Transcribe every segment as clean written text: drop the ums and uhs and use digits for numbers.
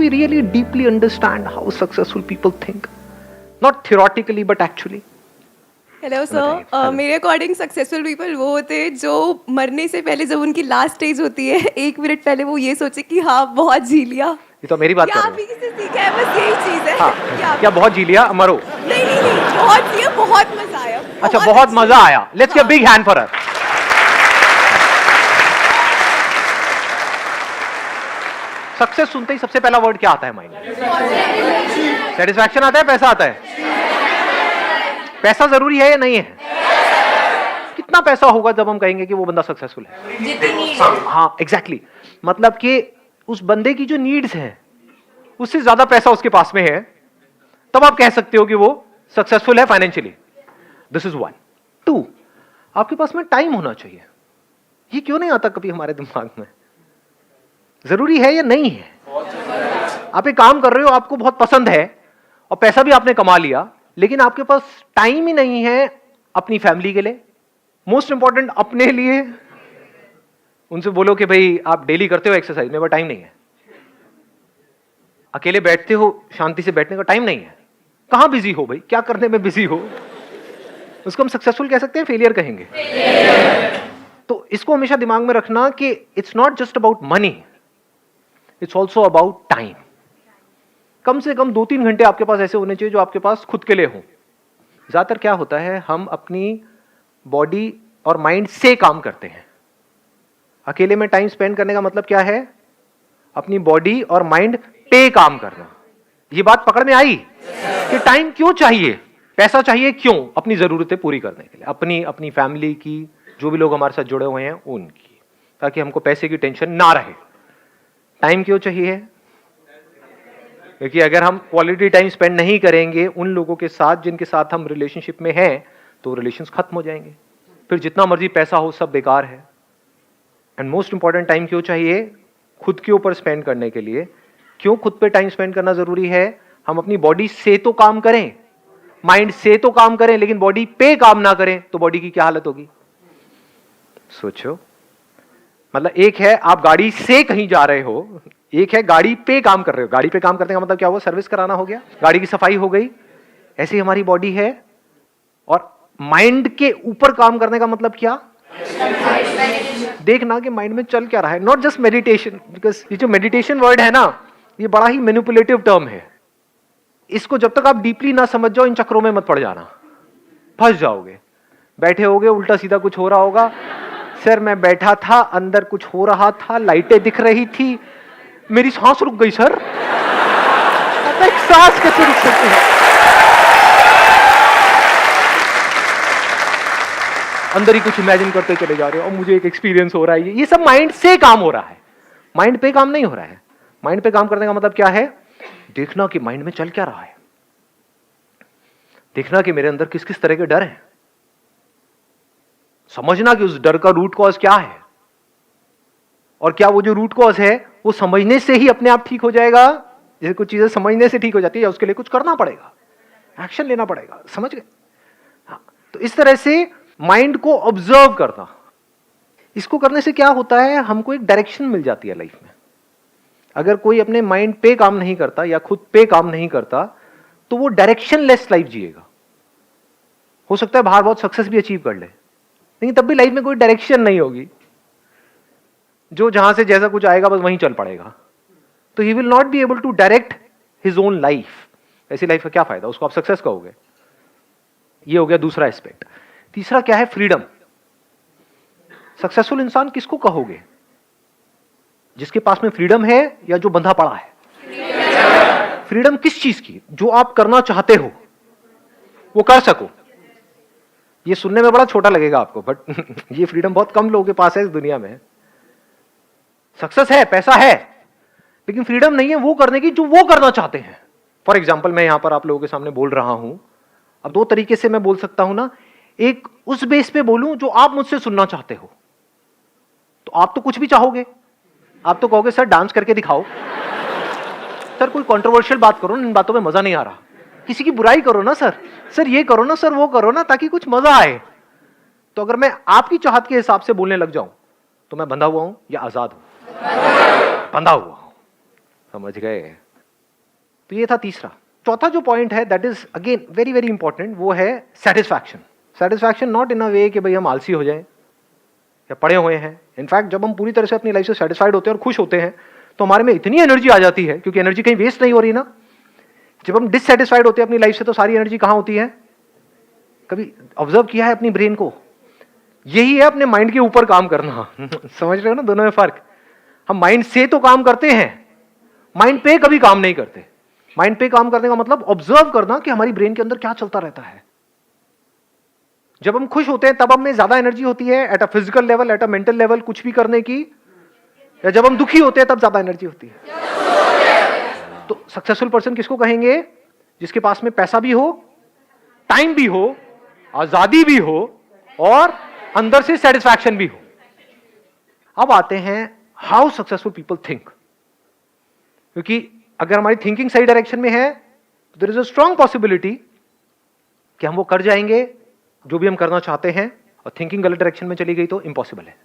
we really deeply understand how successful people think? Not theoretically, but actually. Hello sir, मेरे according successful people वो होते हैं जो मरने से पहले जब उनकी लास्ट स्टेज होती है 1 मिनट पहले वो ये सोचे कि हाँ बहुत जी लिया। ये तो मेरी बात कर आप रहे ही किसी से सीखा है, बस यही चीज है। हाँ, क्या बहुत जी लिया, मरो। नहीं नहीं नहीं, बहुत जिया, बहुत मजा आया। अच्छा, बहुत मजा आया। Let's give big hand for her. Success सुनते ही सबसे पहला वर्ड क्या आता है माइंड में? सेटिस्फैक्शन आता है, पैसा आता है? पैसा जरूरी है या नहीं है? कितना पैसा होगा जब हम कहेंगे कि वो बंदा सक्सेसफुल है? हाँ, एग्जैक्टली। मतलब कि उस बंदे की जो नीड्स हैं उससे ज्यादा पैसा उसके पास में है, तब आप कह सकते हो कि वो सक्सेसफुल है financially. This is one. Two, आपके पास में टाइम होना चाहिए। ये क्यों नहीं आता कभी हमारे दिमाग में? जरूरी है या नहीं है? आप एक काम कर रहे हो, आपको बहुत पसंद है और पैसा भी आपने कमा लिया, लेकिन आपके पास टाइम ही नहीं है अपनी फैमिली के लिए, मोस्ट इंपॉर्टेंट अपने लिए। उनसे बोलो कि भाई आप डेली करते हो एक्सरसाइज, मेरे पास टाइम नहीं है। अकेले बैठते हो, शांति से बैठने का टाइम नहीं है। कहां बिजी हो भाई, क्या करने में बिजी हो? उसको हम सक्सेसफुल कह सकते हैं, फेलियर कहेंगे? तो इसको हमेशा दिमाग में रखना कि it's not just about money, it's also about time. कम से कम 2-3 घंटे आपके पास ऐसे होने चाहिए जो आपके पास खुद के लिए हो। ज्यादातर क्या होता है, हम अपनी बॉडी और माइंड से काम करते हैं। अकेले में टाइम स्पेंड करने का मतलब क्या है? अपनी बॉडी और माइंड पे काम करना। ये बात पकड़ में आई कि टाइम क्यों चाहिए, पैसा चाहिए क्यों? अपनी जरूरतें पूरी करने के लिए, अपनी फैमिली की, जो भी लोग हमारे साथ जुड़े हुए हैं उनकी, ताकि हमको पैसे की टेंशन ना रहे। टाइम क्यों चाहिए? क्योंकि अगर हम क्वालिटी टाइम स्पेंड नहीं करेंगे उन लोगों के साथ जिनके साथ हम रिलेशनशिप में हैं, तो रिलेशंस खत्म हो जाएंगे, फिर जितना मर्जी पैसा हो सब बेकार है। एंड मोस्ट इंपॉर्टेंट, टाइम क्यों चाहिए? खुद के ऊपर स्पेंड करने के लिए। क्यों खुद पे टाइम स्पेंड करना जरूरी है? हम अपनी बॉडी से तो काम करें, माइंड से तो काम करें, लेकिन बॉडी पे काम ना करें तो बॉडी की क्या हालत होगी? सोचो। मतलब एक है आप गाड़ी से कहीं जा रहे हो, एक है गाड़ी पे काम कर रहे हो। गाड़ी पे काम करने का मतलब क्या हुआ? सर्विस कराना हो गया, गाड़ी की सफाई हो गई। ऐसी हमारी बॉडी है। और माइंड के ऊपर काम करने का मतलब क्या? देखना कि माइंड में चल क्या रहा है, नॉट जस्ट मेडिटेशन। बिकॉज ये जो मेडिटेशन वर्ड है ना, ये बड़ा ही मैनिपुलेटिव टर्म है। इसको जब तक आप डीपली ना समझ जाओ, इन चक्रों में मत पड़ जाना, फंस जाओगे। बैठे होगे, उल्टा सीधा कुछ हो रहा होगा। सर मैं बैठा था, अंदर कुछ हो रहा था, लाइटें दिख रही थी, मेरी सांस रुक गई सर। एक सांस कैसे रुक सकती है? अंदर ही कुछ इमेजिन करते चले जा रहे हो और मुझे एक एक्सपीरियंस हो रहा है। ये सब माइंड से काम हो रहा है, माइंड पे काम नहीं हो रहा है। माइंड पे काम करने का मतलब क्या है? देखना कि माइंड में चल क्या रहा है, देखना कि मेरे अंदर किस किस तरह के डर हैं, समझना कि उस डर का रूट कॉज क्या है, और क्या वो जो रूट कॉज है वो समझने से ही अपने आप ठीक हो जाएगा। जैसे कुछ चीजें समझने से ठीक हो जाती है, या उसके लिए कुछ करना पड़ेगा, एक्शन लेना पड़ेगा। समझ गए? हाँ। तो इस तरह से माइंड को ऑब्जर्व करना, इसको करने से क्या होता है, हमको एक डायरेक्शन मिल जाती है लाइफ में। अगर कोई अपने माइंड पे काम नहीं करता या खुद पे काम नहीं करता, तो वो डायरेक्शनलेस लाइफ जिएगा। हो सकता है बाहर बहुत सक्सेस भी अचीव कर ले, लेकिन तब भी लाइफ में कोई डायरेक्शन नहीं होगी। जो जहां से जैसा कुछ आएगा बस वहीं चल पड़ेगा, तो he will not be able to direct his own life. ऐसी लाइफ का क्या फायदा? उसको आप सक्सेस कहोगे? ये हो गया दूसरा एस्पेक्ट। तीसरा क्या है? फ्रीडम। सक्सेसफुल इंसान किसको कहोगे? जिसके पास में फ्रीडम है या जो बंधा पड़ा है? फ्रीडम किस चीज की? जो आप करना चाहते हो वो कर सको। ये सुनने में बड़ा छोटा लगेगा आपको, बट ये फ्रीडम बहुत कम लोगों के पास है इस दुनिया में। सक्सेस है, पैसा है, लेकिन फ्रीडम नहीं है वो करने की जो वो करना चाहते हैं। फॉर एग्जाम्पल, मैं यहां पर आप लोगों के सामने बोल रहा हूं। अब 2 तरीके से मैं बोल सकता हूं ना। एक उस बेस पे बोलूं जो आप मुझसे सुनना चाहते हो, तो आप तो कुछ भी चाहोगे। आप तो कहोगे सर डांस करके दिखाओ, सर कोई कंट्रोवर्शियल बात करो, इन बातों में मजा नहीं आ रहा, किसी की बुराई करो ना सर ये करो ना सर, वो करो ना, ताकि कुछ मजा आए। तो अगर मैं आपकी चाहत के हिसाब से बोलने लग जाऊं तो मैं बंधा हुआ हूं या आजाद हूं? बंधा हुआ हूं। समझ गए? तो ये था तीसरा। चौथा जो पॉइंट है that is again very very important, वो है सेटिस्फैक्शन। सेटिस्फैक्शन नॉट इन अ वे कि भाई हम आलसी हो जाएं या पड़े हुए हैं। इनफैक्ट जब हम पूरी तरह से अपनी लाइफ से सेटिस्फाइड होते हैं और खुश होते हैं तो हमारे में इतनी एनर्जी आ जाती है, क्योंकि एनर्जी कहीं वेस्ट नहीं हो रही ना। जब हम डिससेटिस्फाइड होते हैं अपनी लाइफ से तो सारी एनर्जी कहाँ होती है? कभी ऑब्जर्व किया है अपनी ब्रेन को? यही है अपने माइंड के ऊपर काम करना। समझ रहे हो ना दोनों में फर्क? हम माइंड से तो काम करते हैं, माइंड पे कभी काम नहीं करते। माइंड पे काम करने का मतलब ऑब्जर्व करना कि हमारी ब्रेन के अंदर क्या चलता रहता है। जब हम खुश होते हैं तब हमें ज्यादा एनर्जी होती है at a physical level, at a mental level, कुछ भी करने की, या जब हम दुखी होते हैं तब ज्यादा एनर्जी होती है? तो सक्सेसफुल पर्सन किसको कहेंगे? जिसके पास में पैसा भी हो, टाइम भी हो, आजादी भी हो और अंदर से सेटिस्फैक्शन भी हो। अब आते हैं हाउ सक्सेसफुल पीपल थिंक, क्योंकि अगर हमारी थिंकिंग सही डायरेक्शन में है तो there is a strong possibility कि हम वो कर जाएंगे जो भी हम करना चाहते हैं, और थिंकिंग गलत डायरेक्शन में चली गई तो इम्पॉसिबल है।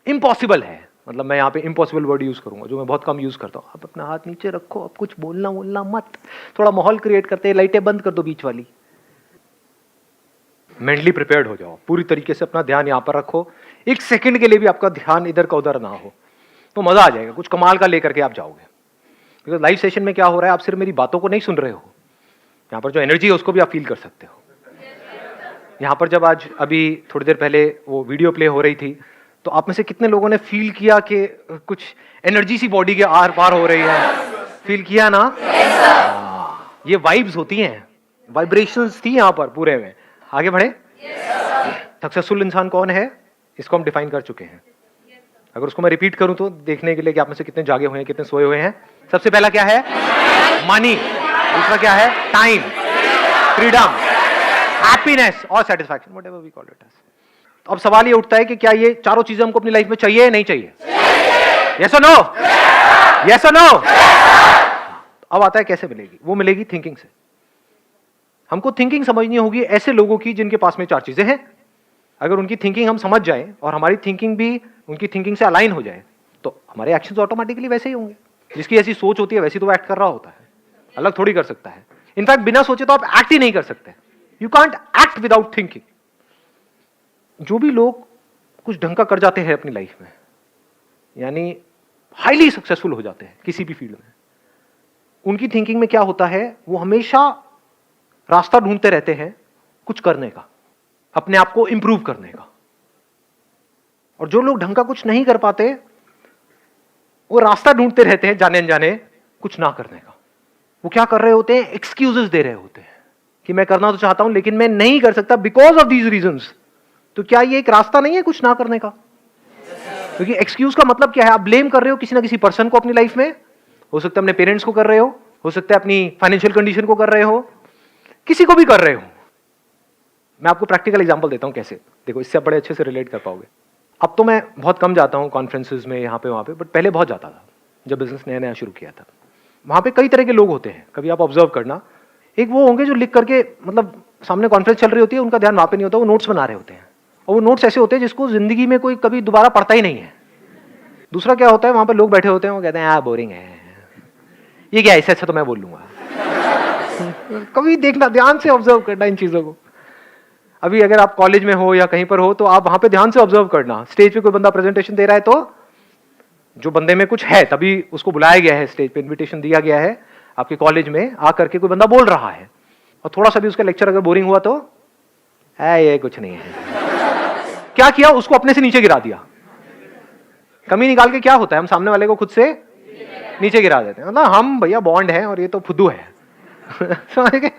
इम्पॉसिबल है मतलब मैं यहां पे इम्पॉसिबल वर्ड यूज करूंगा जो मैं बहुत कम यूज करता हूं। आप अपना हाथ नीचे रखो, अब कुछ बोलना मत, थोड़ा माहौल क्रिएट करते हैं, लाइटें बंद कर दो बीच वाली, मेंटली प्रिपेयर्ड हो जाओ, पूरी तरीके से अपना ध्यान यहां पर रखो। एक सेकंड के लिए भी आपका ध्यान इधर का उधर ना हो, तो मजा आ जाएगा, कुछ कमाल का लेकर के आप जाओगे। बिकॉज लाइव सेशन में क्या हो रहा है, आप सिर्फ मेरी बातों को नहीं सुन रहे हो, यहाँ पर जो एनर्जी है उसको भी आप फील कर सकते हो। यहाँ पर जब आज अभी थोड़ी देर पहले वो वीडियो प्ले हो रही थी, तो आप में से कितने लोगों ने फील किया कि कुछ एनर्जी सी बॉडी के आर पार हो रही है? फील किया ना? ये वाइब्स होती हैं, वाइब्रेशंस थी यहाँ पर पूरे में। आगे बढ़े। सक्सेसफुल इंसान कौन है इसको हम डिफाइन कर चुके हैं। अगर उसको मैं रिपीट करूं तो देखने के लिए कि आप में से कितने जागे हुए हैं, कितने सोए हुए हैं। सबसे पहला क्या है? मनी। दूसरा क्या है? टाइम, फ्रीडम, हैप्पीनेस और satisfaction, whatever we call it as. तो अब सवाल ये उठता है कि क्या ये चारों चीजें हमको अपनी लाइफ में चाहिए या नहीं चाहिए? यस और नो? यस और नो? अब आता है कैसे मिलेगी? वो मिलेगी थिंकिंग से। हमको थिंकिंग समझनी होगी ऐसे लोगों की जिनके पास में चार चीजें हैं। अगर उनकी थिंकिंग हम समझ जाएं और हमारी थिंकिंग भी उनकी थिंकिंग से अलाइन हो जाए तो हमारे एक्शंस ऑटोमेटिकली वैसे ही होंगे। जिसकी ऐसी सोच होती है वैसी तो वो एक्ट कर रहा होता है, अलग थोड़ी कर सकता है। इनफैक्ट बिना सोचे तो आप एक्ट ही नहीं कर सकते। You can't act without thinking. जो भी लोग कुछ ढंग का कर जाते हैं अपनी लाइफ में, यानी हाईली सक्सेसफुल हो जाते हैं किसी भी फील्ड में, उनकी थिंकिंग में क्या होता है? वो हमेशा रास्ता ढूंढते रहते हैं कुछ करने का, अपने आप को इंप्रूव करने का। और जो लोग ढंग का कुछ नहीं कर पाते वो रास्ता ढूंढते रहते हैं जाने अनजाने कुछ ना करने का। वो क्या कर रहे होते हैं? एक्सक्यूजेस दे रहे होते हैं कि मैं करना तो चाहता हूं लेकिन मैं नहीं कर सकता बिकॉज ऑफ दीज रीजंस। तो क्या ये एक रास्ता नहीं है कुछ ना करने का? क्योंकि एक्सक्यूज का मतलब क्या है? आप ब्लेम कर रहे हो किसी ना किसी पर्सन को अपनी लाइफ में। हो सकता है अपने पेरेंट्स को कर रहे हो सकता है अपनी फाइनेंशियल कंडीशन को कर रहे हो, किसी को भी कर रहे हो। मैं आपको प्रैक्टिकल एग्जांपल देता हूं कैसे, देखो इससे आप बड़े अच्छे से रिलेट कर पाओगे। अब तो मैं बहुत कम जाता हूं कॉन्फ्रेंसेस में, यहाँ पे वहाँ पे, बट पहले बहुत जाता था जब बिजनेस नया नया शुरू किया था। वहाँ पे कई तरह के लोग होते हैं, कभी आप ऑब्जर्व करना। एक वो होंगे जो लिख करके, मतलब सामने कॉन्फ्रेंस चल रही होती है, उनका ध्यान वहाँ पे नहीं होता, वो नोट्स बना रहे होते हैं, और वो नोट्स ऐसे होते हैं जिसको जिंदगी में कोई कभी दोबारा पढ़ता ही नहीं है। दूसरा क्या होता है, वहाँ पर लोग बैठे होते हैं, वो कहते हैं बोरिंग है, ये क्या ऐसे अच्छा तो मैं बोल लूंगा। कभी देखना, ध्यान से ऑब्जर्व करना इन चीजों को। अभी अगर आप कॉलेज में हो या कहीं पर हो तो आप वहां पे ध्यान से ऑब्जर्व करना। स्टेज पे कोई बंदा प्रेजेंटेशन दे रहा है तो जो बंदे में कुछ है तभी उसको बुलाया गया है, स्टेज पे इनविटेशन दिया गया है आपके कॉलेज में, आ करके कोई बंदा बोल रहा है और थोड़ा सा भी उसका लेक्चर अगर बोरिंग हुआ तो ये कुछ नहीं है। क्या किया? उसको अपने से नीचे गिरा दिया। कमी निकाल के क्या होता है? हम सामने वाले को खुद से नीचे गिरा देते हैं। मतलब हम भैया बॉन्ड है और ये तो फुद्दू है। समझ गए?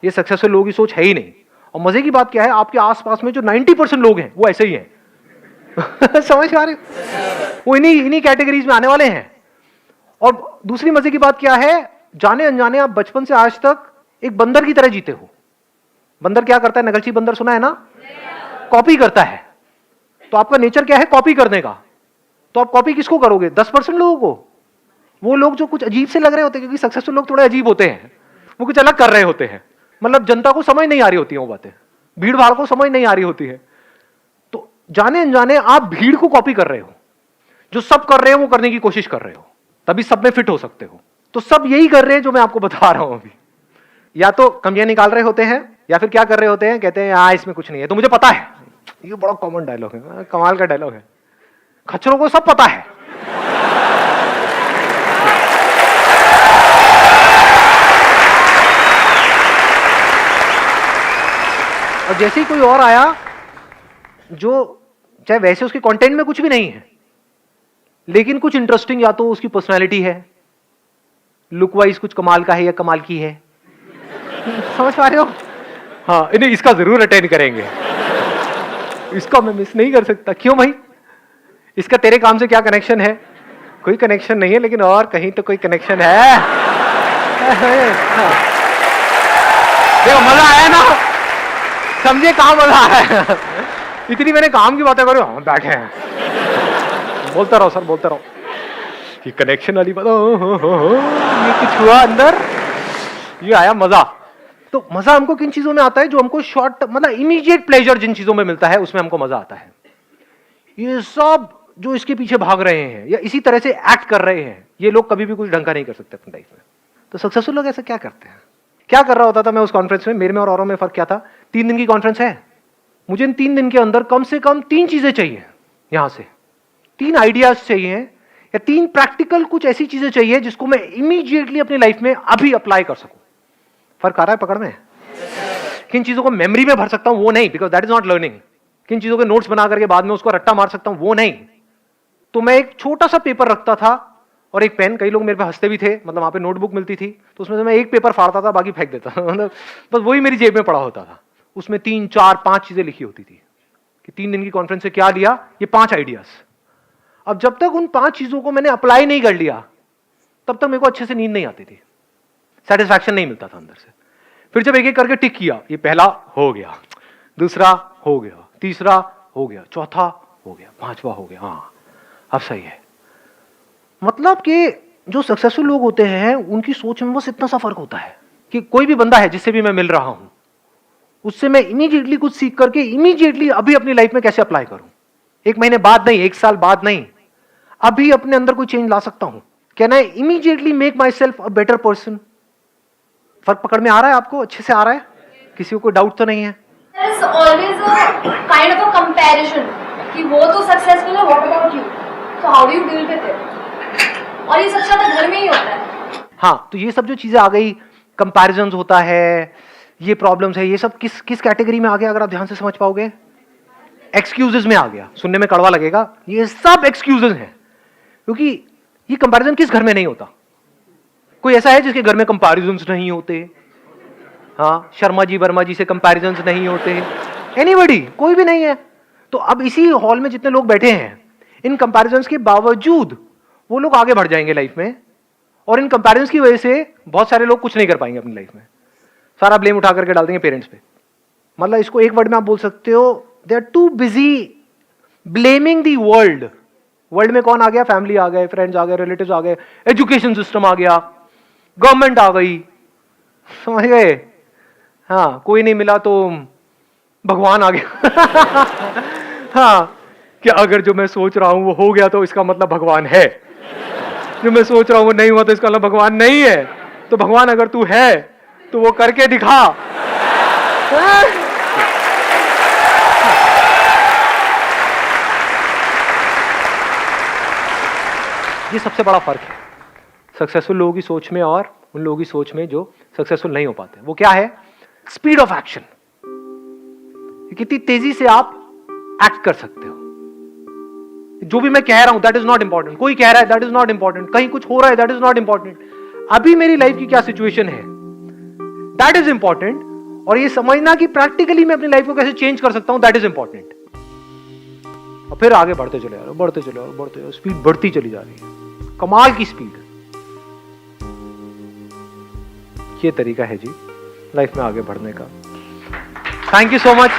ये सक्सेसफुल लोगों की सोच है ही नहीं। और मजे की बात क्या है, आपके आसपास में जो 90% लोग हैं वो ऐसे ही हैं। समझ पा रहे हो? वो इन्हीं कैटेगरीज में आने वाले हैं। और दूसरी मजे की बात क्या है, जाने अनजाने आप बचपन से आज तक एक बंदर की तरह जीते हो। बंदर क्या करता है? नकलची बंदर सुना है ना? कॉपी करता है। तो आपका नेचर क्या है? कॉपी करने का। तो आप कॉपी किसको करोगे? 10% लोगों को। वो लोग जो कुछ अजीब से लग रहे होते हैं, क्योंकि सक्सेसफुल लोग थोड़े अजीब होते हैं, वो कुछ अलग कर रहे होते हैं, मतलब जनता को समझ नहीं आ रही होती है वो बातें, भीड़ भाड़ को समझ नहीं आ रही होती है। तो जाने अनजाने आप भीड़ को कॉपी कर रहे हो। जो सब कर रहे हो वो करने की कोशिश कर रहे हो, तभी सब में फिट हो सकते हो। तो सब यही कर रहे हैं जो मैं आपको बता रहा हूं अभी। या तो कमियां निकाल रहे होते हैं, या फिर क्या कर रहे होते हैं, कहते हैं हाँ इसमें कुछ नहीं है। तो मुझे पता है, ये बड़ा कॉमन डायलॉग है, कमाल का डायलॉग है, खच्चरों को सब पता है। और जैसे ही कोई और आया जो चाहे वैसे उसके कंटेंट में कुछ भी नहीं है, लेकिन कुछ इंटरेस्टिंग, या तो उसकी पर्सनालिटी है, लुक वाइज कुछ कमाल का है या कमाल की है, समझ पा रहे हो? हाँ, इन्हें इसका जरूर अटेंड करेंगे, इसका मैं मिस नहीं कर सकता। क्यों भाई, इसका तेरे काम से क्या कनेक्शन है? कोई कनेक्शन नहीं है, लेकिन और कहीं तो कोई कनेक्शन है। देखो मजा आया ना, समझे कहां मजा आया? इतनी मैंने काम की बातें करो, हम बैठे हैं, बोलता रहो सर, बोलता रहो। ये कनेक्शन वाली बात, ये कुछ हुआ अंदर, ये आया मजा। तो मजा हमको किन चीजों में आता है? जो हमको शॉर्ट, मतलब इमीडिएट प्लेजर जिन चीजों में मिलता है, उसमें हमको मजा आता है। ये सब जो इसके पीछे भाग रहे हैं या इसी तरह से एक्ट कर रहे हैं, ये लोग कभी भी कुछ ढंग का नहीं कर सकते अपनी लाइफ में। तो सक्सेसफुल लोग ऐसा क्या करते हैं? क्या कर रहा होता था मैं उस कॉन्फ्रेंस में? मेरे में और औरों में फर्क क्या था? 3 दिन की कॉन्फ्रेंस है, मुझे इन 3 दिन के अंदर कम से कम 3 चीजें चाहिए। यहां से 3 आइडियाज चाहिए, या 3 प्रैक्टिकल कुछ ऐसी चीजें चाहिए जिसको मैं इमीडिएटली अपनी लाइफ में अभी अप्लाई कर सकूं। फर्क आ रहा है पकड़ में? किन चीजों को मेमोरी में भर सकता हूं वो नहीं, because that is not learning. किन चीजों के नोट्स बना करके बाद में उसको रट्टा मार सकता हूं वो नहीं। तो मैं एक छोटा सा पेपर रखता था और एक पेन, कई लोग मेरे पे हंसते भी थे, मतलब वहां पे नोटबुक मिलती थी, तो उसमें से मैं एक पेपर फाड़ता था, बाकी फेंक देता था। मतलब बस वही मेरी जेब में पड़ा होता था। उसमें 3, 4, 5 चीजें लिखी होती थी कि 3 दिन की कॉन्फ्रेंस से क्या लिया, ये 5 आइडियाज। अब जब तक उन 5 चीजों को मैंने अप्लाई नहीं कर लिया, तब तक मेरे को अच्छे से नींद नहीं आती थी, सेटिस्फैक्शन नहीं मिलता था अंदर से। फिर जब एक एक करके टिक किया, ये पहला हो गया, दूसरा हो गया, तीसरा हो गया, चौथा हो गया, 5वां हो गया, हाँ अब सही है। मतलब कि जो सक्सेसफुल लोग होते हैं उनकी सोच में बस इतना सा फर्क होता है कि कोई भी बंदा है जिससे भी मैं मिल रहा हूं, उससे मैं इमीडिएटली कुछ सीख करके इमीडिएटली अभी अपनी लाइफ में कैसे अप्लाई करूं। 1 महीने बाद नहीं, 1 साल बाद नहीं, अभी अपने अंदर कोई चेंज ला सकता हूं। Can I immediately make my self a better person? फर्क पकड़ में आ रहा है आपको? अच्छे से आ रहा है? किसी को कोई डाउट तो नहीं है? There is always a kind of a comparison कि वो तो सक्सेसफुल है, what about you? So how do you deal with it? और ये सबसे ज्यादा घर में ही होता है। हाँ, तो ये सब जो चीजें आ गई, कंपैरिजंस होता है, ये प्रॉब्लम्स है, ये सब किस कैटेगरी में आ गया? अगर आप ध्यान से समझ पाओगे, एक्सक्यूजेस में आ गया। सुनने में कड़वा लगेगा, ये सब एक्सक्यूजेस हैं, क्योंकि ये कंपैरिजन किस घर में नहीं होता? कोई ऐसा है जिसके घर में कंपैरिजंस नहीं होते? हाँ, शर्मा जी वर्मा जी से कंपैरिजंस नहीं होते? एनीबॉडी? कोई भी नहीं है। तो अब इसी हॉल में जितने लोग बैठे हैं, इन कंपैरिजंस के बावजूद वो लोग आगे बढ़ जाएंगे लाइफ में, और इन कंपैरिजंस की वजह से बहुत सारे लोग कुछ नहीं कर पाएंगे अपनी लाइफ में। सारा ब्लेम उठा करके डाल देंगे पेरेंट्स पे। मतलब इसको एक वर्ड में आप बोल सकते हो, they are too busy blaming the world. World में कौन आ गया? फैमिली आ गए, फ्रेंड्स आ गए, रिलेटिव्स आ गए, एजुकेशन सिस्टम आ गया, गवर्नमेंट आ गई, समझ गए? हाँ, कोई नहीं मिला तो भगवान आ गया। हाँ, कि अगर जो मैं सोच रहा हूं वो हो गया तो इसका मतलब भगवान है, जो मैं सोच रहा हूं वो नहीं हुआ तो इसका मतलब भगवान नहीं है। तो भगवान अगर तू है तो वो करके दिखा। ये सबसे बड़ा फर्क है सक्सेसफुल लोगों की सोच में और उन लोगों की सोच में जो सक्सेसफुल नहीं हो पाते। वो क्या है? Speed of action. कितनी तेजी से आप एक्ट कर सकते हो। जो भी मैं कह रहा हूं दैट इज नॉट इंपॉर्टेंट, कोई कह रहा है दैट इज नॉट इंपॉर्टेंट, कहीं कुछ हो रहा है दैट इज नॉट इंपॉर्टेंट। अभी मेरी लाइफ की क्या सिचुएशन है दैट इज इंपॉर्टेंट, और ये समझना कि प्रैक्टिकली मैं अपनी लाइफ को कैसे चेंज कर सकता हूं दैट इज इंपॉर्टेंट। और फिर आगे बढ़ते चले जा रहे हो, बढ़ते चले जा बढ़ते जाओ, स्पीड बढ़ती चली जा रही है, कमाल की स्पीड। ये तरीका है जी लाइफ में आगे बढ़ने का। Thank you so much.